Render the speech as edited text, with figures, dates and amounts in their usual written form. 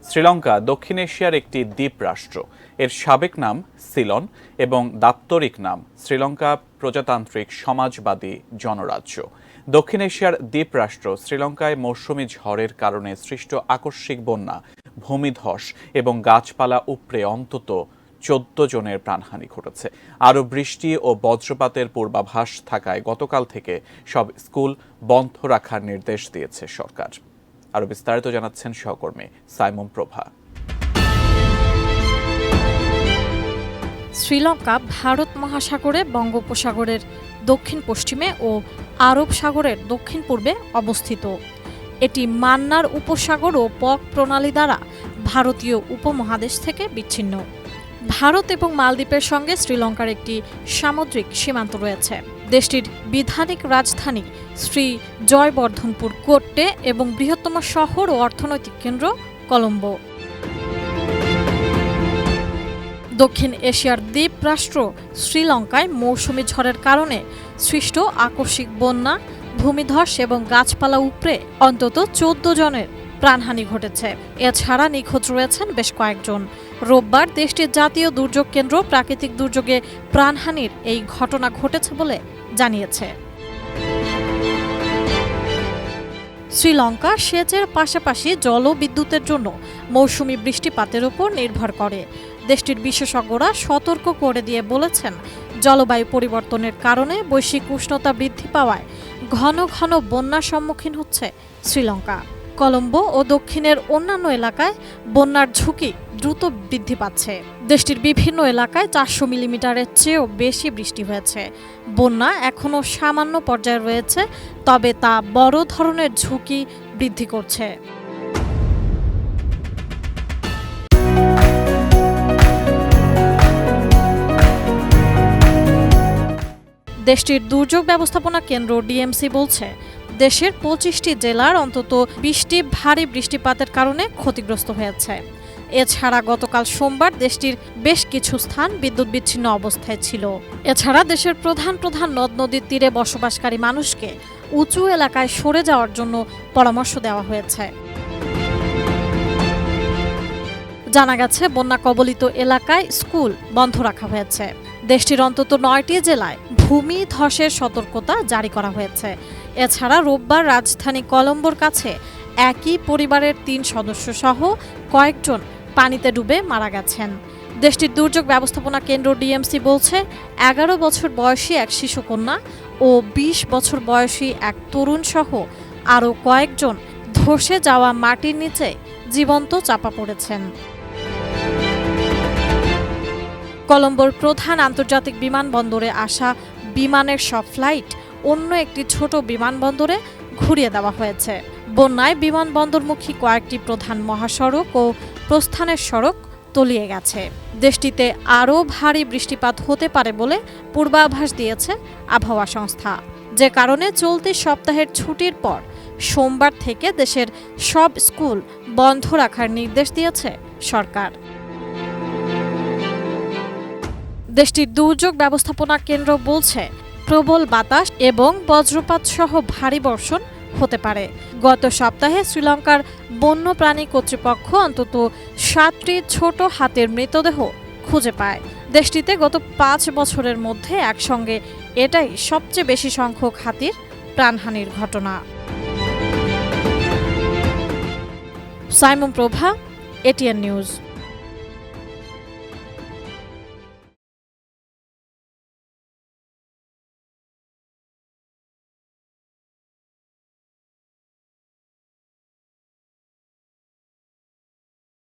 শ্রীলঙ্কা দক্ষিণ এশিয়ার একটি দ্বীপ রাষ্ট্র। এর সাবেক নাম সিলন এবং দাপ্তরিক নাম শ্রীলঙ্কা প্রজাতান্ত্রিক সমাজবাদী জনরাজ্য। দক্ষিণ এশিয়ার দ্বীপ রাষ্ট্র শ্রীলঙ্কায় মৌসুমি ঝড়ের কারণে সৃষ্ট আকস্মিক বন্যা, ভূমিধস এবং গাছপালা উপড়ে অন্তত 14 জনের প্রাণহানি ঘটেছে। আরও বৃষ্টি ও বজ্রপাতের পূর্বাভাস থাকায় গতকাল থেকে সব স্কুল বন্ধ রাখার নির্দেশ দিয়েছে সরকার। আরও বিস্তারিত জানাচ্ছেন সহকর্মী সাইমন প্রভা। শ্রীলঙ্কা ভারত মহাসাগরে বঙ্গোপসাগরের দক্ষিণ পশ্চিমে ও আরব সাগরের দক্ষিণ পূর্বে অবস্থিত। এটি মান্নার উপসাগর ও পক প্রণালী দ্বারা ভারতীয় উপমহাদেশ থেকে বিচ্ছিন্ন। ভারত এবং মালদ্বীপের সঙ্গে শ্রীলঙ্কার একটি সামুদ্রিক সীমান্ত রয়েছে। দেশটির বিধানিক রাজধানী শ্রী জয়বর্ধনপুর কোট্টে এবং বৃহত্তম শহর ও অর্থনৈতিক কেন্দ্র কলম্বো। দক্ষিণ এশিয়ার দ্বীপ রাষ্ট্র শ্রীলঙ্কায় মৌসুমি ঝড়ের কারণে সৃষ্ট আকস্মিক বন্যা, ভূমিধস এবং গাছপালা উপড়ে অন্তত 14 জনের প্রাণহানি ঘটেছে। এছাড়া নিখোঁজ রয়েছেন বেশ কয়েকজন। রোববার দেশটির জাতীয় দুর্যোগ কেন্দ্র প্রাকৃতিক দুর্যোগে প্রাণহানির এই ঘটনা ঘটেছে বলে জানিয়েছে। শ্রীলঙ্কা সেচের পাশাপাশি জলবিদ্যুতের জন্য মৌসুমি বৃষ্টিপাতের উপর নির্ভর করে। দেশটির বিশেষজ্ঞরা সতর্ক করে দিয়ে বলেছেন, জলবায়ু পরিবর্তনের কারণে বৈশ্বিক উষ্ণতা বৃদ্ধি পাওয়ায় ঘন ঘন বন্যার সম্মুখীন হচ্ছে শ্রীলঙ্কা। কলম্বো ও দক্ষিণের অন্যান্য এলাকায় বন্যার ঝুঁকি দ্রুত বৃদ্ধি পাচ্ছে। দেশটির বিভিন্ন এলাকায় 400 মিলিমিটারের চেয়েও বেশি বৃষ্টি হয়েছে। বন্যা এখনও সামান্য পর্যায়ে রয়েছে, তবে তা বড় ধরনের ঝুঁকি বৃদ্ধি করছে। দেশটির দুর্যোগ ব্যবস্থাপনা কেন্দ্র ডিএমসি বলছে, দেশের 25টি জেলার অন্তত 20টি ভারী বৃষ্টিপাতের কারণে ক্ষতিগ্রস্ত হয়েছে। এছাড়া গতকাল সোমবার দেশটির বেশ কিছু স্থান বিদ্যুৎ বিচ্ছিন্ন অবস্থায় ছিল। এছাড়া দেশের প্রধান প্রধান নদ নদীর তীরে বসবাসকারী মানুষকে উঁচু এলাকায় সরে যাওয়ার জন্য পরামর্শ দেওয়া হয়েছে। জানা গেছে, বন্যা কবলিত এলাকায় স্কুল বন্ধ রাখা হয়েছে। দেশটির অন্তত 9টি জেলায় ভূমি ধসের সতর্কতা জারি করা হয়েছে। এছাড়া রোববার রাজধানী কলম্বোর কাছে একই পরিবারের 3 সদস্য সহ কয়েকজন পানিতে ডুবে মারা গেছেন। দেশটির দুর্যোগ ব্যবস্থাপনা কেন্দ্র ডিএমসি বলছে, 11 বছর বয়সী এক শিশুকন্যা ও 20 বছর বয়সী এক তরুণ সহ আরও কয়েকজন ধসে যাওয়া মাটির নিচে জীবন্ত চাপা পড়েছেন। কলম্বোর প্রধান আন্তর্জাতিক বিমানবন্দরে আসা বিমানের সব ফ্লাইট অন্য একটি ছোট বিমানবন্দরে ঘুরিয়ে দেওয়া হয়েছে। বন্যায় বিমানবন্দরমুখী কয়েকটি প্রধান মহাসড়ক ও প্রস্থানের সড়ক তলিয়ে গেছে। দেশটিতে আরও ভারী বৃষ্টিপাত হতে পারে বলে পূর্বাভাস দিয়েছে আবহাওয়া সংস্থা, যে কারণে চলতি সপ্তাহের ছুটির পর সোমবার থেকে দেশের সব স্কুল বন্ধ রাখার নির্দেশ দিয়েছে সরকার। দেশটির দুর্যোগ ব্যবস্থাপনা কেন্দ্র বলছে, প্রবল বাতাস এবং বজ্রপাত সহ ভারী বর্ষণ হতে পারে। গত সপ্তাহে শ্রীলঙ্কার বন্যপ্রাণী কর্তৃপক্ষ অন্তত 7টি ছোট হাতির মৃতদেহ খুঁজে পায়। দেশটিতে গত 5 বছরের মধ্যে একসঙ্গে এটাই সবচেয়ে বেশি সংখ্যক হাতির প্রাণহানির ঘটনা। সাইমন প্রভা, এটিএন নিউজ।